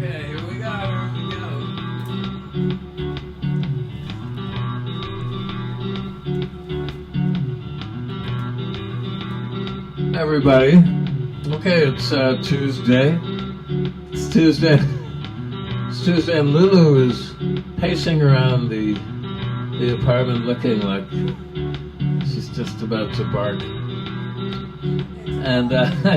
Okay, here we go. Everybody. Okay, it's Tuesday. It's Tuesday. It's Tuesday, and Lulu is pacing around the apartment looking like she's just about to bark. And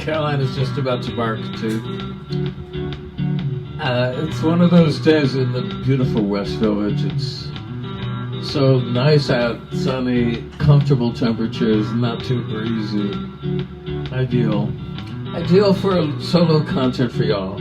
Caroline is just about to bark too. It's one of those days in the beautiful West Village. It's so nice out, sunny, comfortable temperatures, not too breezy. Ideal for a solo concert for y'all.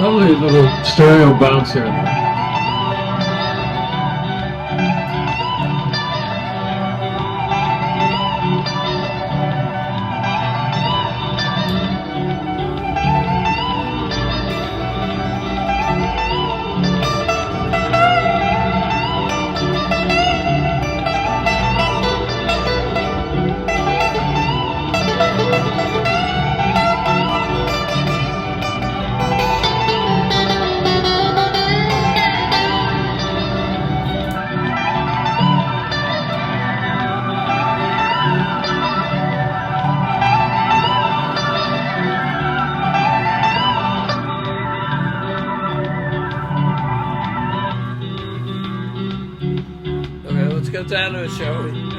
Lovely little stereo bounce here. Montana, shall we?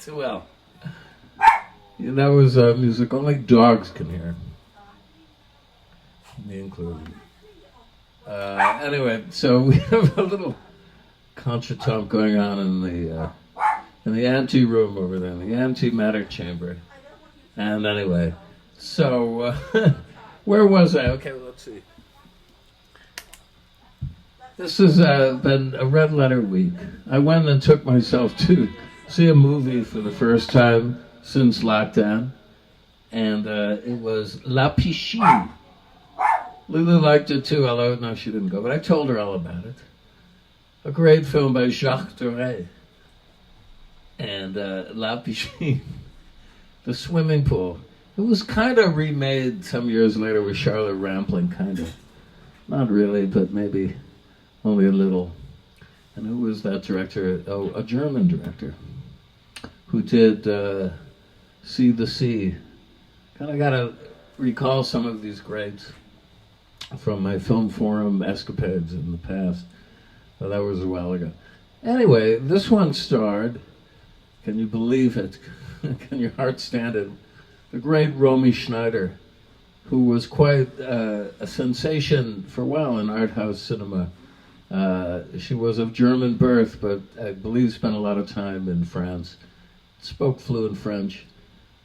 too well. Yeah, that was music only dogs can hear. Me included. Anyway, so we have a little contretemps going on in the ante room over there, in the antimatter chamber. And anyway, so where was I? Okay, well, let's see. This has been a red letter week. I went and took myself to see a movie for the first time since lockdown, and it was La Piscine. Lulu liked it too, although no, she didn't go, but I told her all about it. A great film by Jacques Doré. And La Piscine, the swimming pool. It was kind of remade some years later with Charlotte Rampling, kind of. Not really, but maybe only a little. And who was that director? Oh, a German director who did See the Sea. Kind of got to recall some of these greats from my film forum escapades in the past. Well, that was a while ago. Anyway, this one starred, can you believe it? Can your heart stand it? The great Romy Schneider, who was quite a sensation for a while in art house cinema. She was of German birth, but I believe spent a lot of time in France. Spoke fluent French,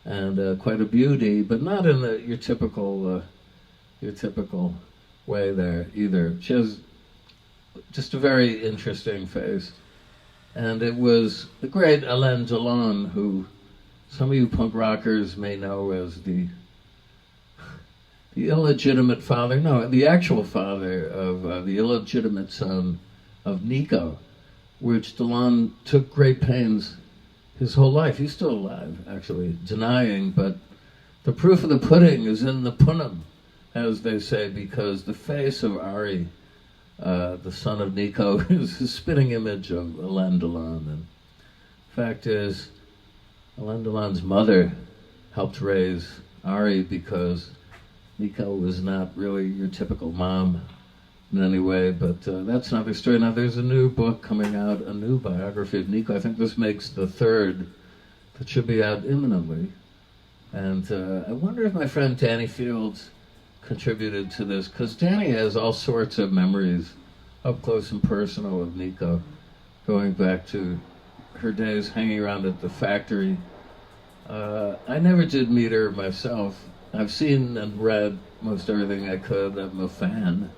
and quite a beauty, but not in your typical way there either. She has just a very interesting face. And it was the great Alain Delon, who some of you punk rockers may know as the illegitimate father, no, the actual father of the illegitimate son of Nico, which Delon took great pains his whole life. He's still alive, actually, denying, but the proof of the pudding is in the punnum, as they say, because the face of Ari, the son of Nico, is a spitting image of Alain Delon. And the fact is, Alain Delon's mother helped raise Ari because Nico was not really your typical mom in any way, but that's another story. Now, there's a new book coming out, a new biography of Nico. I think this makes the third that should be out imminently. And I wonder if my friend Danny Fields contributed to this, because Danny has all sorts of memories up close and personal of Nico, going back to her days hanging around at the factory. I never did meet her myself. I've seen and read most everything I could. I'm a fan.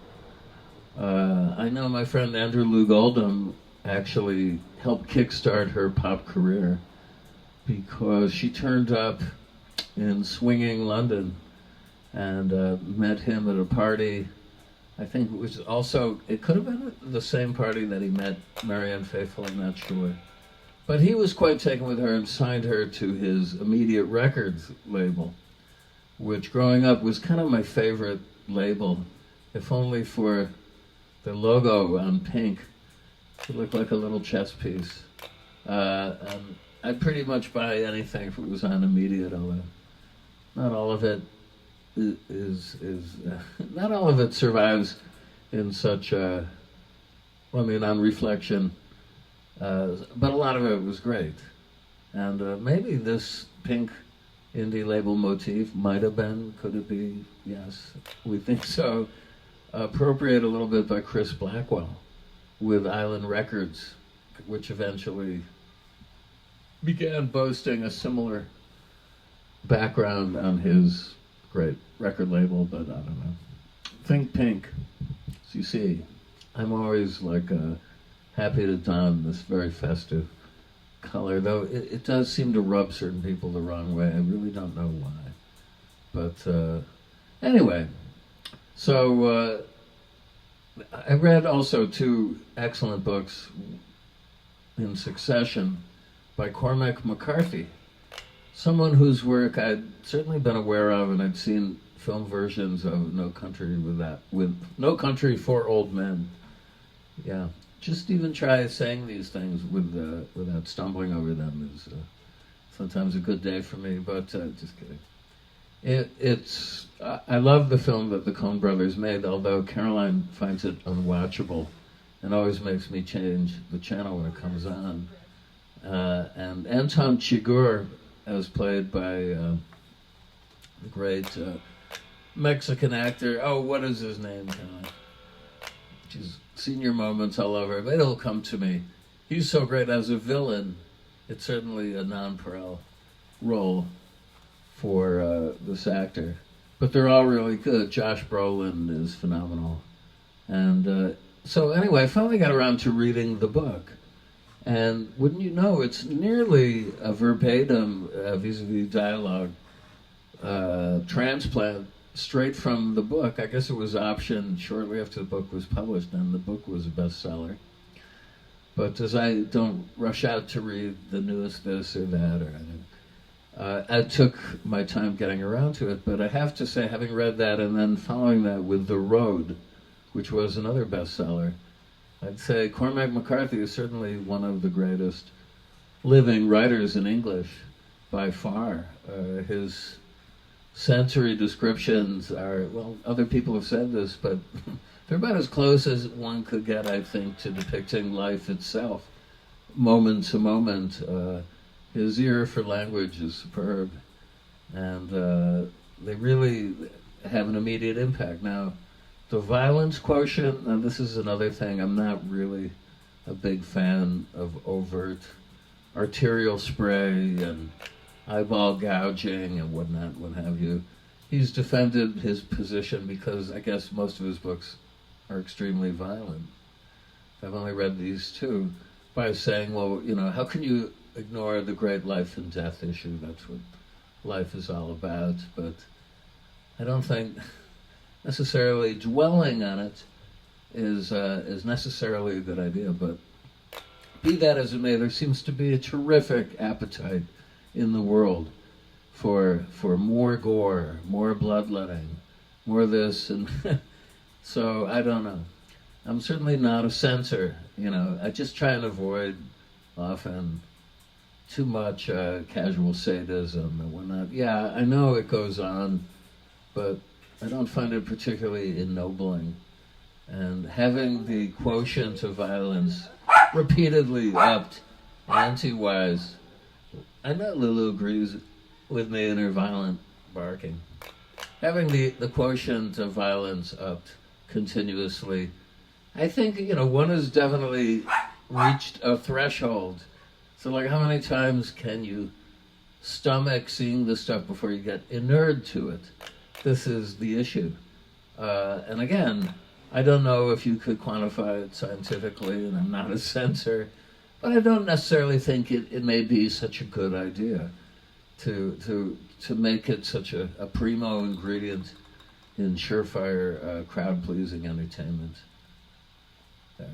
I know my friend Andrew Lou Goldham actually helped kickstart her pop career because she turned up in swinging London and met him at a party. I think it was also, it could have been the same party that he met Marianne Faithfull, I'm not sure. But he was quite taken with her and signed her to his Immediate Records label, which growing up was kind of my favorite label, if only for the logo on pink. It looked like a little chess piece. And I'd pretty much buy anything if it was on Immediate, although not all of it not all of it survives in such on reflection, but a lot of it was great. And maybe this pink indie label motif might have been, could it be? Yes, we think so. Appropriated a little bit by Chris Blackwell with Island Records, which eventually began boasting a similar background on his great record label, but I don't know. Think pink. As you see, I'm always happy to don this very festive color, though it does seem to rub certain people the wrong way. I really don't know why. But anyway, so I read also two excellent books in succession by Cormac McCarthy, someone whose work I'd certainly been aware of, and I'd seen film versions of No Country for Old Men. Yeah, just even try saying these things without stumbling over them is sometimes a good day for me, but just kidding. I love the film that the Coen brothers made, although Caroline finds it unwatchable and always makes me change the channel when it comes on. And Anton Chigurh, as played by the great Mexican actor. Oh, what is his name? She's senior moments all over, but it'll come to me. He's so great as a villain. It's certainly a non-pareil role for this actor. But they're all really good. Josh Brolin is phenomenal. And so anyway, I finally got around to reading the book. And wouldn't you know, it's nearly a verbatim vis-a-vis dialogue transplant straight from the book. I guess it was optioned shortly after the book was published, and the book was a bestseller. But as I don't rush out to read the newest this or that or anything, I took my time getting around to it. But I have to say, having read that and then following that with The Road, which was another bestseller, I'd say Cormac McCarthy is certainly one of the greatest living writers in English by far. His sensory descriptions are, well, other people have said this, but they're about as close as one could get, I think, to depicting life itself, moment to moment. His ear for language is superb, and they really have an immediate impact. Now, the violence quotient, and this is another thing, I'm not really a big fan of overt arterial spray and eyeball gouging and whatnot, what have you. He's defended his position because I guess most of his books are extremely violent. I've only read these two, by saying, well, you know, how can you ignore the great life and death issue? That's what life is all about. But I don't think necessarily dwelling on it is necessarily a good idea. But be that as it may, there seems to be a terrific appetite in the world for more gore, more bloodletting, more this, and so I don't know. I'm certainly not a censor, you know. I just try and avoid often too much casual sadism and whatnot. Yeah, I know it goes on, but I don't find it particularly ennobling. And having the quotient of violence repeatedly upped anti-wise. I know Lulu agrees with me in her violent barking. Having the quotient of violence upped continuously, I think, you know, one has definitely reached a threshold. So, like, how many times can you stomach seeing this stuff before you get inured to it? This is the issue. And again, I don't know if you could quantify it scientifically, and I'm not a censor, but I don't necessarily think it may be such a good idea to make it such a primo ingredient in surefire crowd-pleasing entertainment. There.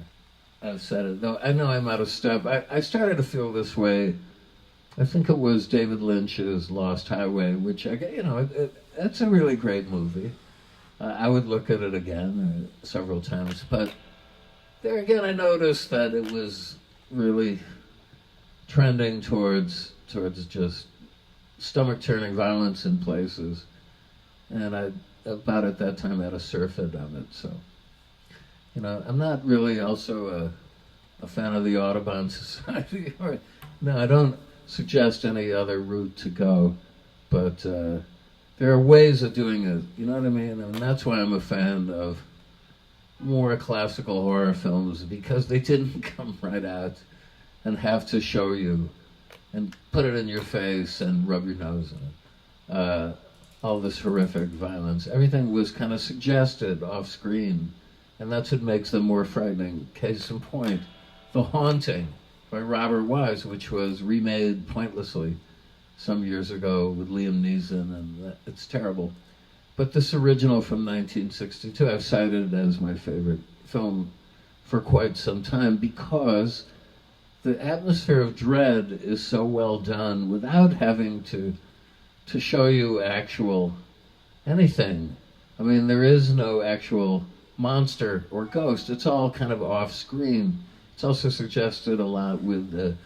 I've said it, though I know I'm out of step. I started to feel this way. I think it was David Lynch's Lost Highway, which, that's a really great movie. I would look at it again several times, but there again I noticed that it was really trending towards just stomach-turning violence in places, and I about at that time had a surf it on it. So, you know, I'm not really also a fan of the Audubon Society. No, I don't suggest any other route to go, but there are ways of doing it, you know what I mean? And that's why I'm a fan of more classical horror films, because they didn't come right out and have to show you and put it in your face and rub your nose in it. All this horrific violence. Everything was kind of suggested off screen, and that's what makes them more frightening. Case in point, The Haunting by Robert Wise, which was remade pointlessly some years ago with Liam Neeson, and it's terrible. But this original from 1962 I've cited as my favorite film for quite some time, because the atmosphere of dread is so well done without having to show you actual anything. I mean, there is no actual monster or ghost. It's all kind of off screen. It's also suggested a lot with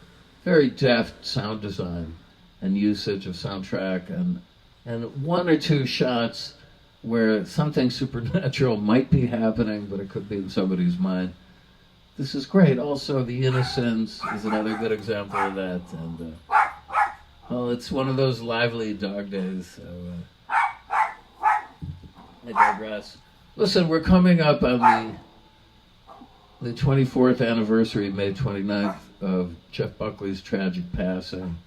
very deft sound design and usage of soundtrack, and one or two shots where something supernatural might be happening, but it could be in somebody's mind. this is great. Also, The Innocents is another good example of that. And well, it's one of those lively dog days. So I digress. Listen, we're coming up on the 24th anniversary, May 29th, of Jeff Buckley's tragic passing.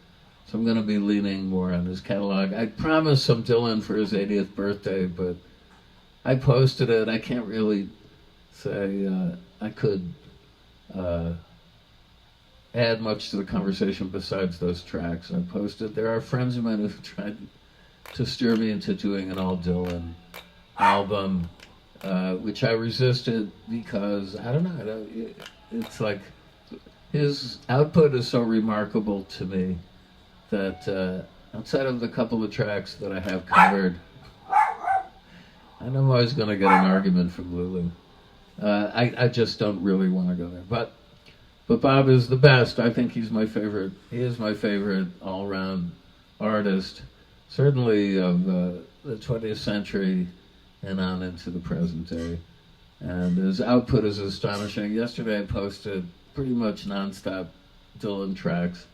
So I'm going to be leaning more on his catalog. I promised some Dylan for his 80th birthday, but I posted it. I can't really say I could add much to the conversation besides those tracks I posted. There are friends of mine who've tried to steer me into doing an all Dylan album, which I resisted because, I don't know, it's like his output is so remarkable to me that outside of the couple of tracks that I have covered, I know I'm always going to get an argument from Lulu. I just don't really want to go there. But Bob is the best. I think he's my favorite. He is my favorite all-around artist, certainly of the 20th century and on into the present day. And his output is astonishing. Yesterday I posted pretty much nonstop Dylan tracks.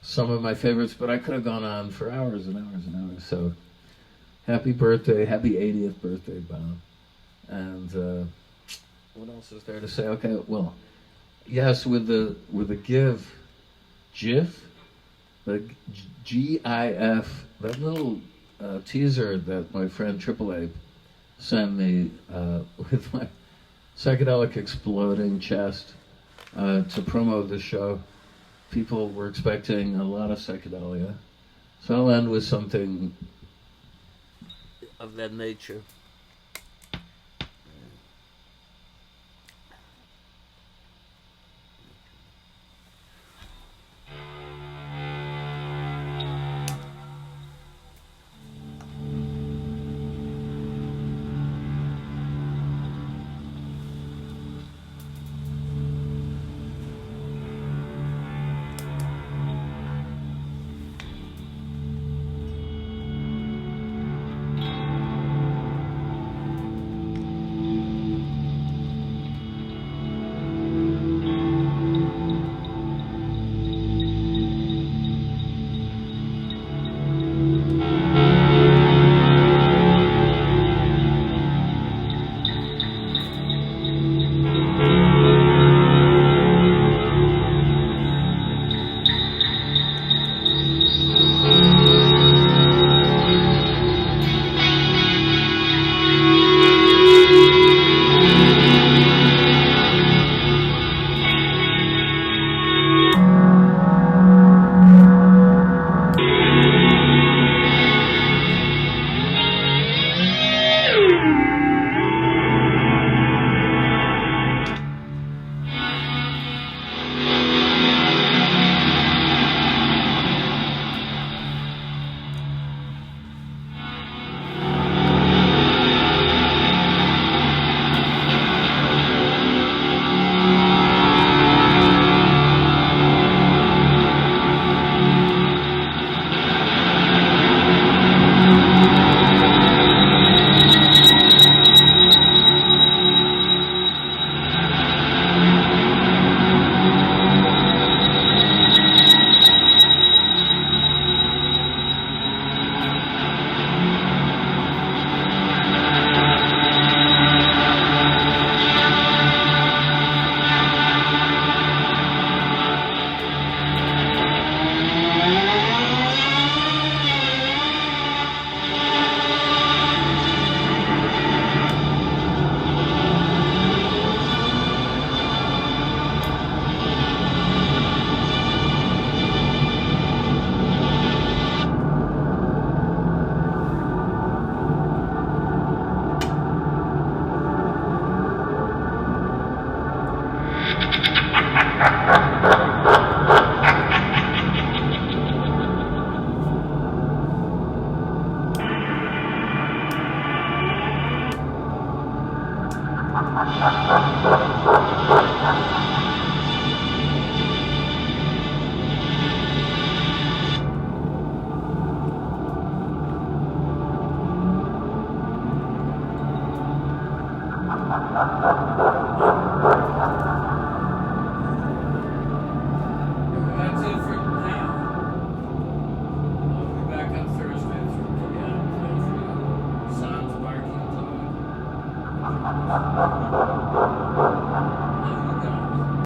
Some of my favorites, but I could have gone on for hours and hours and hours. So happy birthday, happy 80th birthday, Bob. And what else is there to say? Okay, well, yes, with the GIF, the GIF, that little teaser that my friend Triple Ape sent me with my psychedelic exploding chest to promote the show. People were expecting a lot of psychedelia. So I'll end with something of that nature.